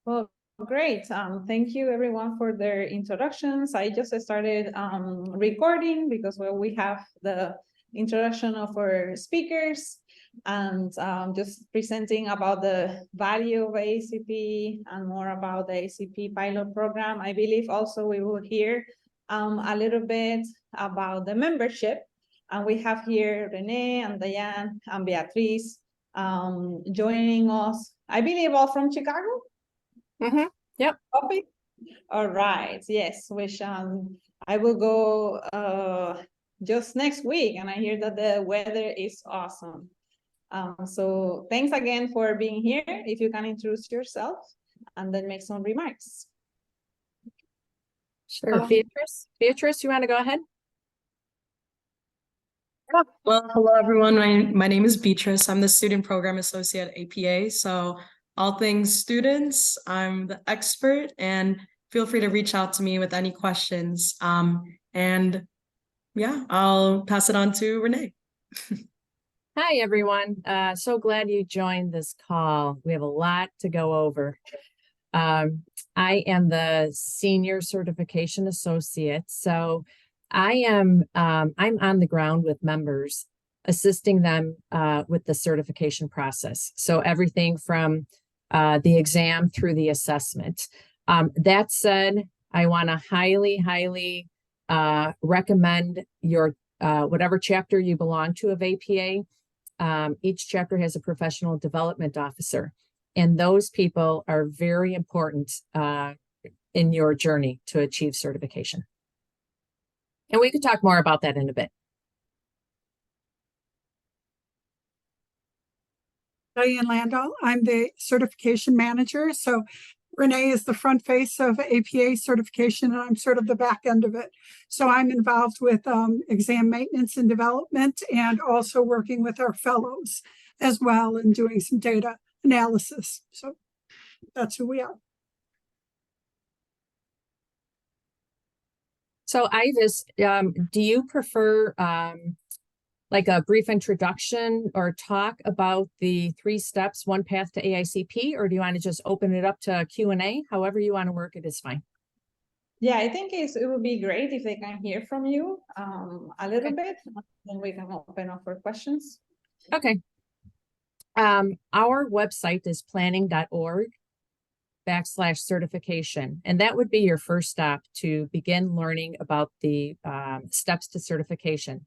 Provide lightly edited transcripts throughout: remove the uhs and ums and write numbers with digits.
Well, great. Thank you everyone for their introductions. I just started recording because we have the introduction of our speakers and just presenting about the value of AICP and more about the AICP pilot program. I believe also we will hear a little bit about the membership. And we have here Renee and Diane and Beatriz joining us, I believe all from Chicago. Mm-hmm. Yep. Copy? All right. Yes, which I will go just next week, and I hear that the weather is awesome. So thanks again for being here. If you can introduce yourself and then make some remarks. Sure. Beatrice, you want to go ahead? Well, hello everyone. My name is Beatrice. I'm the Student Program Associate at APA. So all things students, I'm the expert, and feel free to reach out to me with any questions. And yeah, I'll pass it on to Renee. Hi, everyone. So glad you joined this call. We have a lot to go over. I am the Senior Certification Associate. So I'm on the ground with members, assisting them with the certification process. So everything from the exam through the assessment. That said, I want to highly recommend your whatever chapter you belong to of APA. Each chapter has a professional development officer, and those people are very important in your journey to achieve certification. And we could talk more about that in a bit. Diane Landau, I'm the certification manager. So Renee is the front face of APA certification, and I'm sort of the back end of it. So I'm involved with exam maintenance and development, and also working with our fellows as well, and doing some data analysis. So that's who we are. So Ivis, do you prefer like a brief introduction or talk about the 3 steps, 1 path to AICP, or do you want to just open it up to Q&A? However you want to work it is fine. Yeah, I think it would be great if they can hear from you a little bit, then we can open up for questions. Okay. Our website is planning.org/certification. And that would be your first step to begin learning about the steps to certification.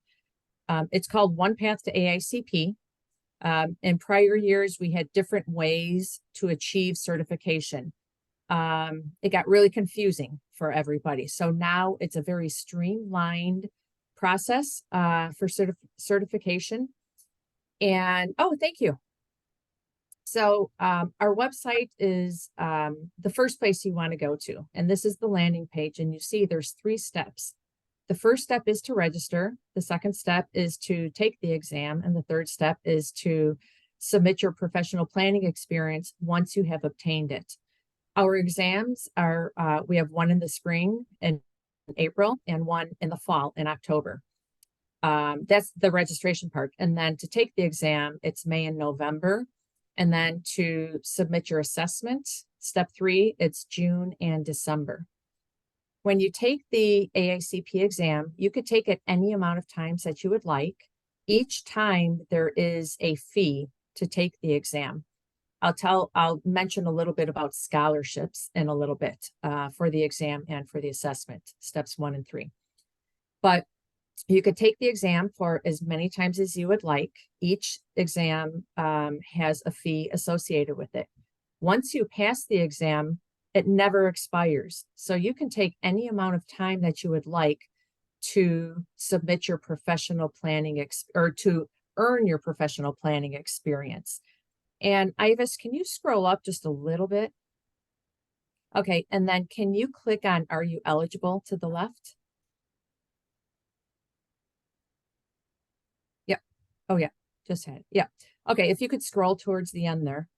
It's called 1 Path to AICP. In prior years, we had different ways to achieve certification. It got really confusing for everybody. So now it's a very streamlined process for certification. And, oh, thank you. So our website is the first place you want to go to. And this is the landing page. And you see there's 3 steps. The first step is to register. The second step is to take the exam. And the third step is to submit your professional planning experience once you have obtained it. Our exams are, we have one in the spring in April and one in the fall in October. That's the registration part. And then to take the exam, it's May and November. And then to submit your assessment, step 3, it's June and December. When you take the AICP exam, you could take it any amount of times that you would like. Each time there is a fee to take the exam. I'll mention a little bit about scholarships in a little bit for the exam and for the assessment, steps 1 and 3. But you could take the exam for as many times as you would like. Each exam has a fee associated with it. Once you pass the exam, it never expires. So you can take any amount of time that you would like to submit your professional planning or to earn your professional planning experience. And Ivis, can you scroll up just a little bit? Okay, and then can you click on Are You Eligible to the left? Yep. Oh yeah, just had it. Yeah. Okay, if you could scroll towards the end there.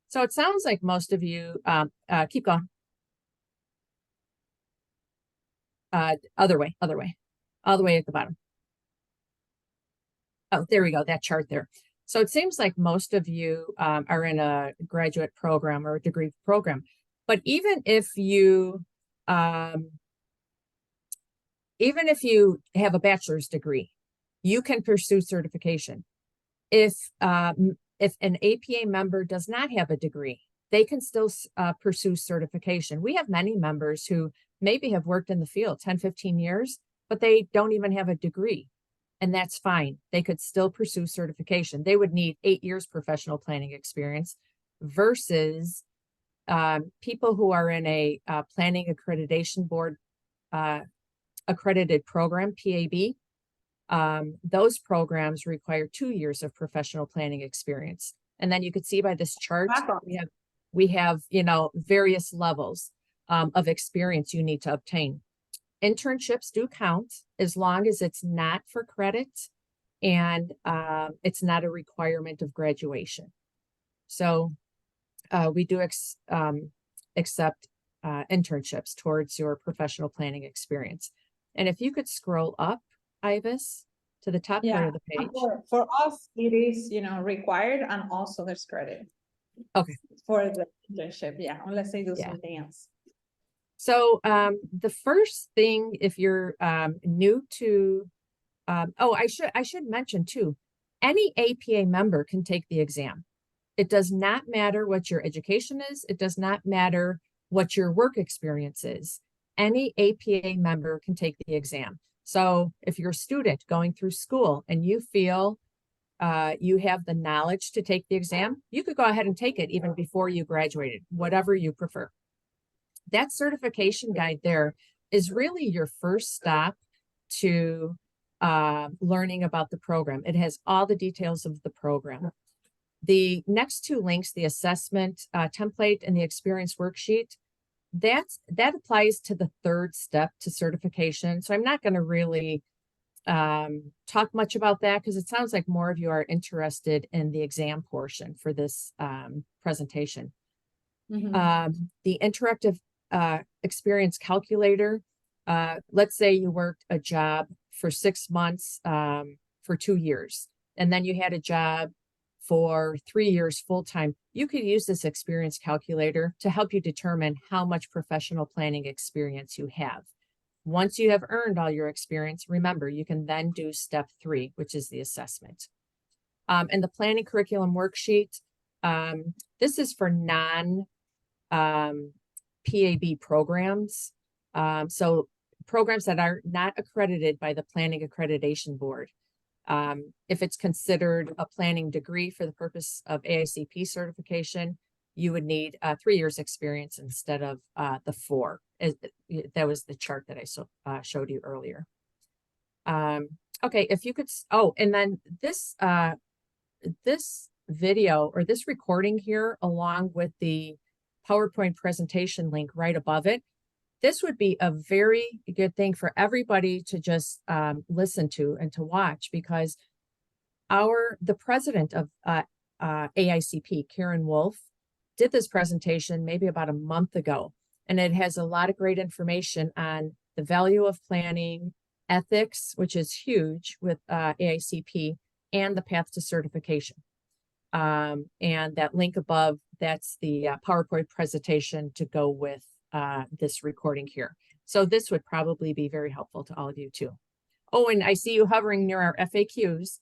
So it sounds like most of you, keep going. Other way, all the way at the bottom. Oh, there we go, that chart there. So it seems like most of you are in a graduate program or a degree program, but even if you have a bachelor's degree, you can pursue certification. If an APA member does not have a degree, they can still pursue certification. We have many members who maybe have worked in the field 10, 15 years, but they don't even have a degree. And that's fine. They could still pursue certification. They would need 8 years professional planning experience versus people who are in a planning accreditation board accredited program, PAB. Those programs require 2 years of professional planning experience. And then you could see by this chart, we have, various levels of experience you need to obtain. Internships do count as long as it's not for credit and it's not a requirement of graduation. So we do accept internships towards your professional planning experience. And if you could scroll up, Ibis, to the top part of the page. For us, it is, required, and also there's credit. Okay. For the internship, unless they do something else. So the first thing, if you're new to, I should mention too, any APA member can take the exam. It does not matter what your education is. It does not matter what your work experience is. Any APA member can take the exam. So if you're a student going through school and you feel you have the knowledge to take the exam, you could go ahead and take it even before you graduated, whatever you prefer. That certification guide there is really your first stop to learning about the program. It has all the details of the program. The next two links, the assessment template and the experience worksheet, that applies to the third step to certification. So I'm not going to really talk much about that because it sounds like more of you are interested in the exam portion for this presentation. The interactive experience calculator, let's say you worked a job for 6 months for 2 years, and then you had a job for 3 years full-time. You could use this experience calculator to help you determine how much professional planning experience you have. Once you have earned all your experience, remember, you can then do step 3, which is the assessment. And the planning curriculum worksheet, this is for non-PAB programs. So programs that are not accredited by the Planning Accreditation Board. If it's considered a planning degree for the purpose of AICP certification, you would need 3 years experience instead of the 4. That was the chart that I showed you earlier. Okay, if you could, and then this video or this recording here, along with the PowerPoint presentation link right above it, this would be a very good thing for everybody to just listen to and to watch, because the president of AICP, Karen Wolf, did this presentation maybe about a month ago, and it has a lot of great information on the value of planning, ethics, which is huge with AICP, and the path to certification. And that link above, that's the PowerPoint presentation to go with this recording here. So this would probably be very helpful to all of you too. Oh, and I see you hovering near our FAQs.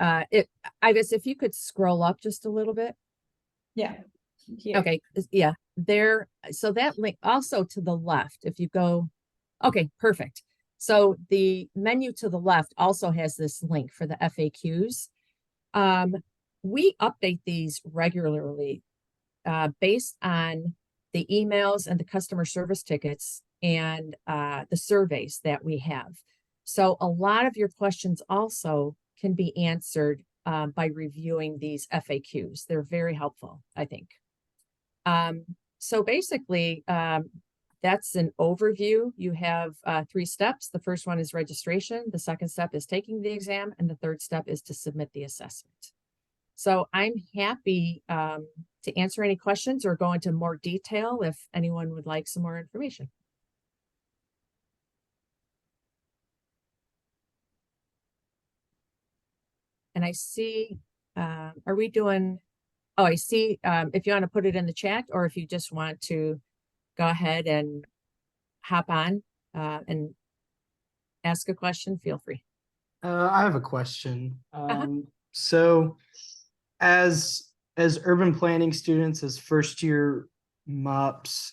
Ibis, if you could scroll up just a little bit. Yeah. Here. Okay. Yeah. There. So that link also to the left, if you go, okay, perfect. So the menu to the left also has this link for the FAQs. We update these regularly based on the emails and the customer service tickets and the surveys that we have. So a lot of your questions also can be answered by reviewing these FAQs. They're very helpful, I think. So basically, that's an overview. You have 3 steps. The first one is registration. The second step is taking the exam. And the third step is to submit the assessment. So I'm happy to answer any questions or go into more detail if anyone would like some more information. And I see, are we doing, oh, I see, if you want to put it in the chat, or if you just want to go ahead and hop on and ask a question, feel free. I have a question. Uh-huh. So as urban planning students, as first year MUPs,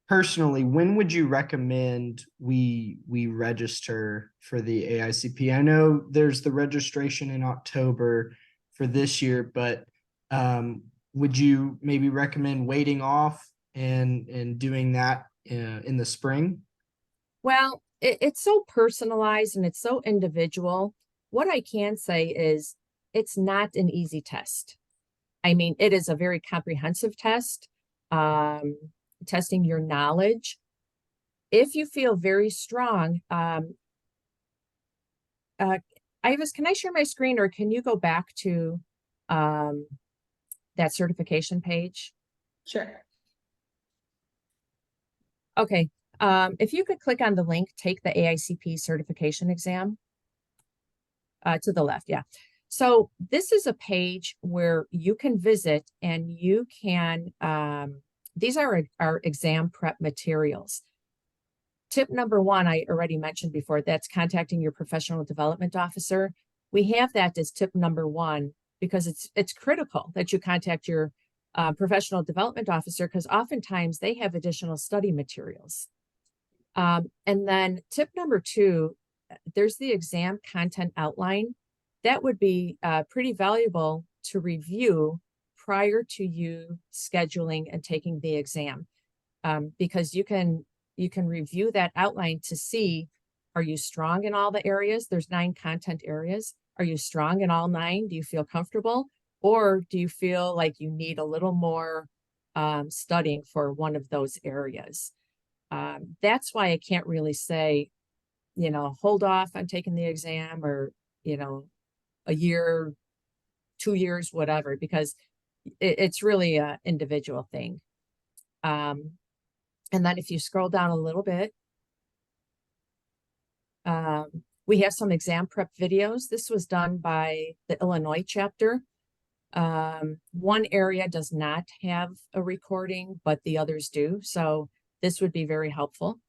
personally, when would you recommend we register for the AICP? I know there's the registration in October for this year, but would you maybe recommend waiting off and doing that in the spring? Well, it's so personalized and it's so individual. What I can say is it's not an easy test. I mean, it is a very comprehensive test, testing your knowledge. If you feel very strong, Ivis, can I share my screen, or can you go back to that certification page? Sure. Okay. If you could click on the link, take the AICP certification exam to the left. Yeah. So this is a page where you can visit and you can, these are our exam prep materials. Tip number one, I already mentioned before, that's contacting your professional development officer. We have that as tip number one because it's critical that you contact your professional development officer, because oftentimes they have additional study materials. And then tip number two, there's the exam content outline. That would be pretty valuable to review prior to you scheduling and taking the exam, because you can review that outline to see, are you strong in all the areas? There's 9 content areas. Are you strong in all 9? Do you feel comfortable? Or do you feel like you need a little more studying for one of those areas? That's why I can't really say, you know, hold off on taking the exam, or, you know, a year, 2 years, whatever, because it's really an individual thing. And then if you scroll down a little bit, we have some exam prep videos. This was done by the Illinois chapter. One area does not have a recording, but the others do. So this would be very helpful.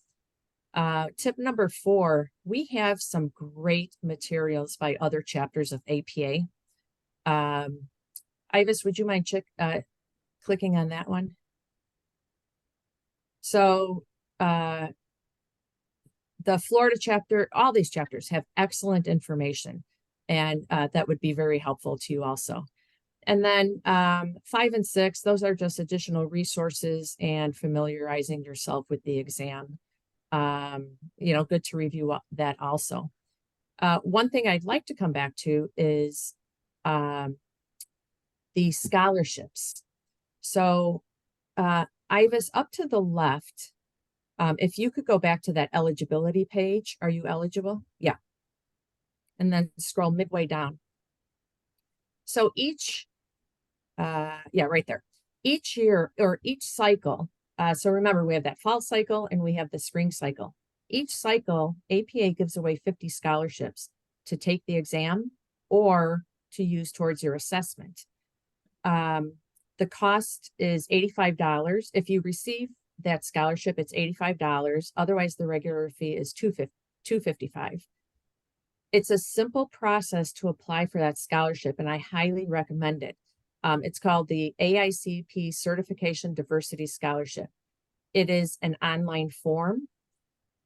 Tip number 4, we have some great materials by other chapters of APA. Ivis, would you mind clicking on that one? So the Florida chapter, all these chapters have excellent information, and that would be very helpful to you also. And then 5 and 6, those are just additional resources and familiarizing yourself with the exam. You know, good to review that also. One thing I'd like to come back to is the scholarships. So Ivis, up to the left, if you could go back to that eligibility page, are you eligible? Yeah. And then scroll midway down. So each, yeah, right there. Each year or each cycle, so remember, we have that fall cycle and we have the spring cycle. Each cycle, APA gives away 50 scholarships to take the exam or to use towards your assessment. The cost is $85. If you receive that scholarship, it's $85. Otherwise, the regular fee is $255. It's a simple process to apply for that scholarship, and I highly recommend it. It's called the AICP Certification Diversity Scholarship. It is an online form,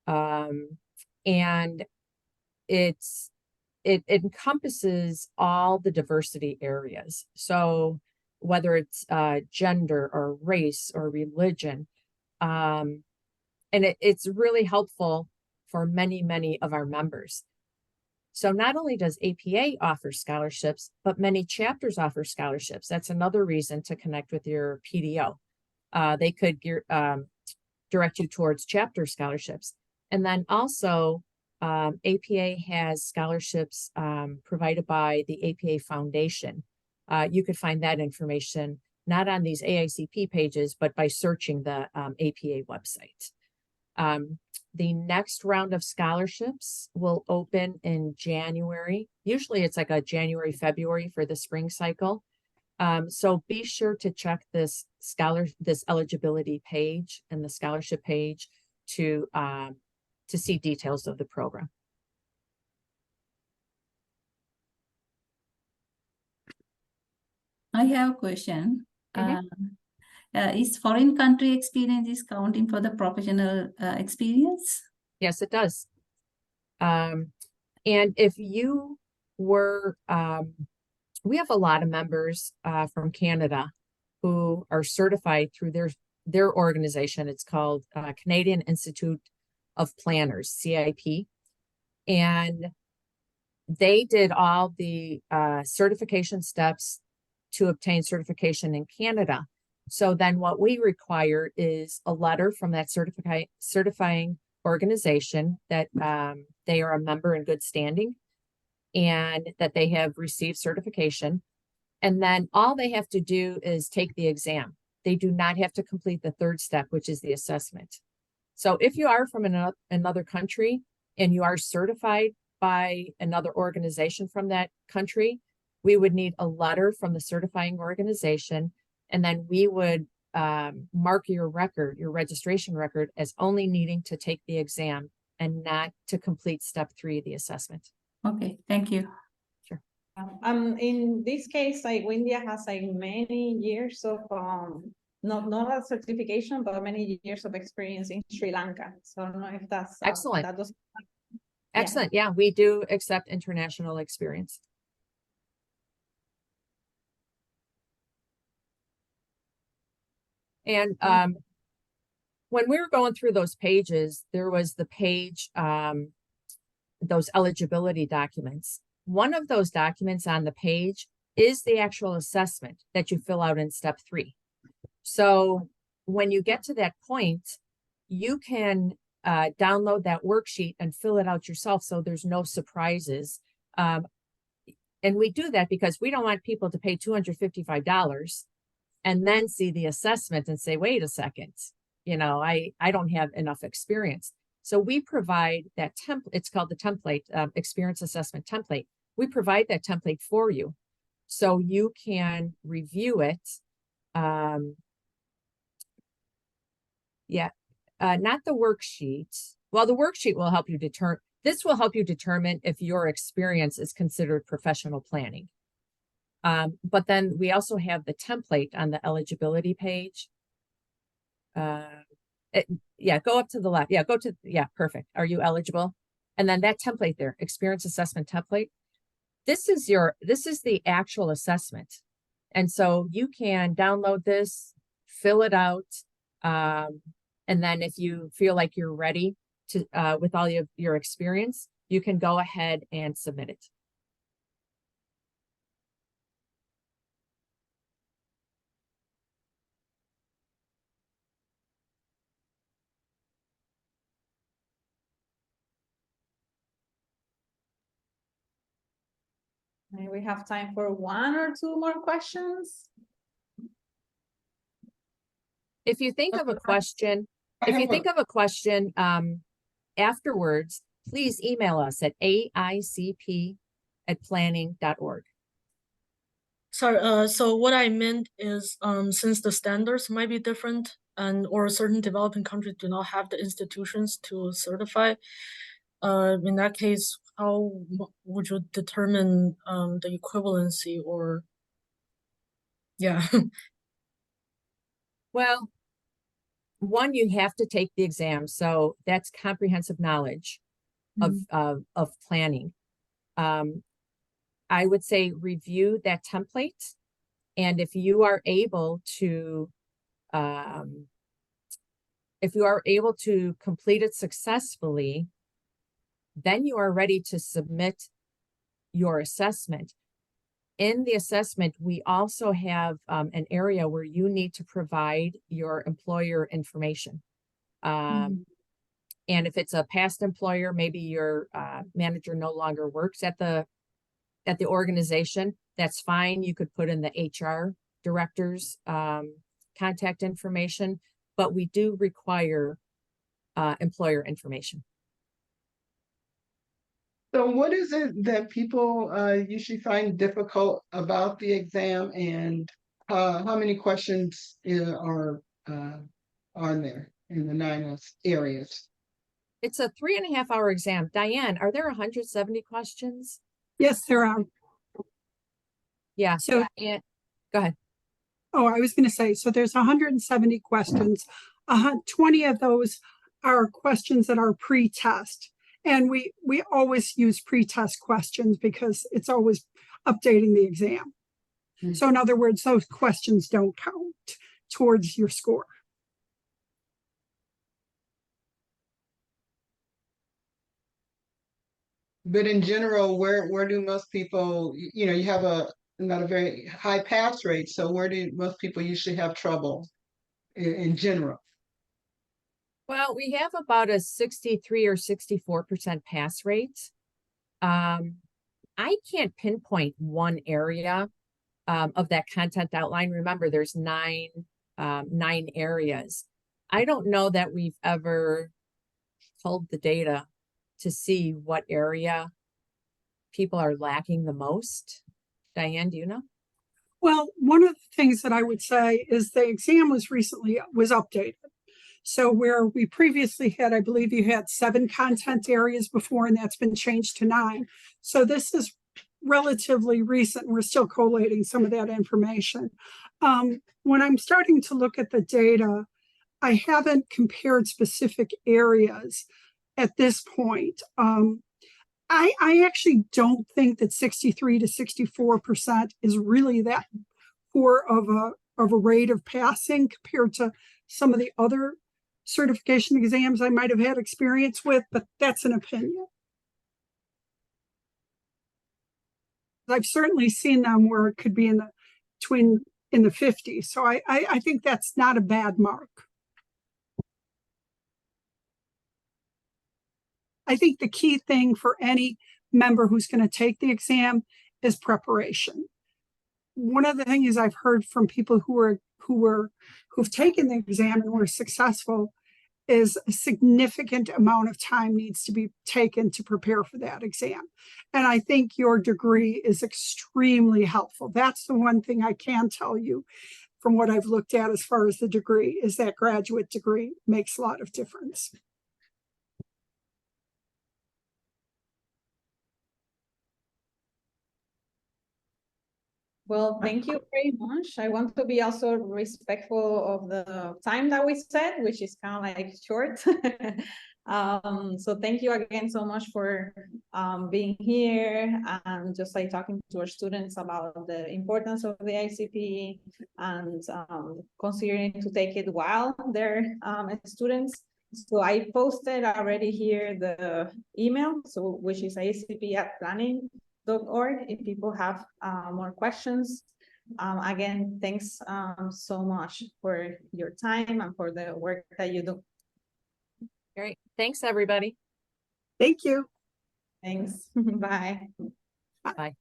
and it encompasses all the diversity areas. So whether it's gender or race or religion, and it's really helpful for many, many of our members. So not only does APA offer scholarships, but many chapters offer scholarships. That's another reason to connect with your PDO. They could direct you towards chapter scholarships. And then also APA has scholarships provided by the APA Foundation. You could find that information not on these AICP pages, but by searching the APA website. The next round of scholarships will open in January. Usually it's like a January, February for the spring cycle. So be sure to check this eligibility page and the scholarship page to see details of the program. I have a question. Mhm. Is foreign country experience is counting for the professional experience? Yes, it does. And if you were, we have a lot of members from Canada who are certified through their organization. It's called Canadian Institute of Planners, CIP. And they did all the certification steps to obtain certification in Canada. So then what we require is a letter from that certifying organization that they are a member in good standing and that they have received certification. And then all they have to do is take the exam. They do not have to complete the third step, which is the assessment. So if you are from another country and you are certified by another organization from that country, we would need a letter from the certifying organization, and then we would mark your record, your registration record, as only needing to take the exam and not to complete step 3, the assessment. Okay, thank you. Sure. In this case, like India has like many years of not a certification, but many years of experience in Sri Lanka. So I don't know if that's Excellent. That does. Excellent. Yeah, we do accept international experience. And when we were going through those pages, there was the page, those eligibility documents. One of those documents on the page is the actual assessment that you fill out in step 3. So when you get to that point, you can download that worksheet and fill it out yourself so there's no surprises. And we do that because we don't want people to pay $255 and then see the assessment and say, wait a second, you know, I don't have enough experience. So we provide that template. It's called the template, experience assessment template. We provide that template for you so you can review it. Not the worksheet. Well, the worksheet will help you determine, this will help you determine if your experience is considered professional planning. But then we also have the template on the eligibility page. Go up to the left. Perfect. Are you eligible? And then that template there, experience assessment template. This is the actual assessment. And so you can download this, fill it out. And then if you feel like you're ready to, with all your experience, you can go ahead and submit it. And we have time for 1 or 2 more questions. If you think of a question, afterwards, please email us at AICP@planning.org. Sorry, so what I meant is, since the standards might be different or certain developing countries do not have the institutions to certify, in that case, how would you determine the equivalency or, yeah. Well, one, you have to take the exam. So that's comprehensive knowledge of planning. I would say review that template. And if you are able to complete it successfully, then you are ready to submit your assessment. In the assessment, we also have an area where you need to provide your employer information. And if it's a past employer, maybe your manager no longer works at the organization, that's fine. You could put in the HR director's contact information, but we do require employer information. So what is it that people usually find difficult about the exam, and how many questions are there in the 9 areas? It's a 3.5 hour exam. Diane, are there 170 questions? Yes, there are. Yeah. So, And go ahead. oh, I was going to say, so there's 170 questions. 20 of those are questions that are pre-test. And we always use pre-test questions because it's always updating the exam. So in other words, those questions don't count towards your score. But in general, where do most people, you have not a very high pass rate, so where do most people usually have trouble in general? Well, we have about a 63 or 64% pass rate. I can't pinpoint one area of that content outline. Remember, there's nine areas. I don't know that we've ever pulled the data to see what area people are lacking the most. Diane, do you know? Well, one of the things that I would say is the exam was updated. So where we previously had, I believe you had 7 content areas before, and that's been changed to 9. So this is relatively recent. We're still collating some of that information. When I'm starting to look at the data, I haven't compared specific areas at this point. I actually don't think that 63 to 64% is really that poor of a rate of passing compared to some of the other certification exams I might have had experience with, but that's an opinion. I've certainly seen them where it could be in the 50s. So I think that's not a bad mark. I think the key thing for any member who's going to take the exam is preparation. One of the things I've heard from people who've taken the exam and were successful is a significant amount of time needs to be taken to prepare for that exam. And I think your degree is extremely helpful. That's the one thing I can tell you from what I've looked at as far as the degree is that graduate degree makes a lot of difference. Well, thank you very much. I want to be also respectful of the time that we set, which is kind of like short. So thank you again so much for being here and just like talking to our students about the importance of the AICP and considering to take it while they're students. So I posted already here the email, so which is AICP@planning.org if people have more questions. Again, thanks so much for your time and for the work that you do. Great. Thanks, everybody. Thank you. Thanks. Bye. Bye.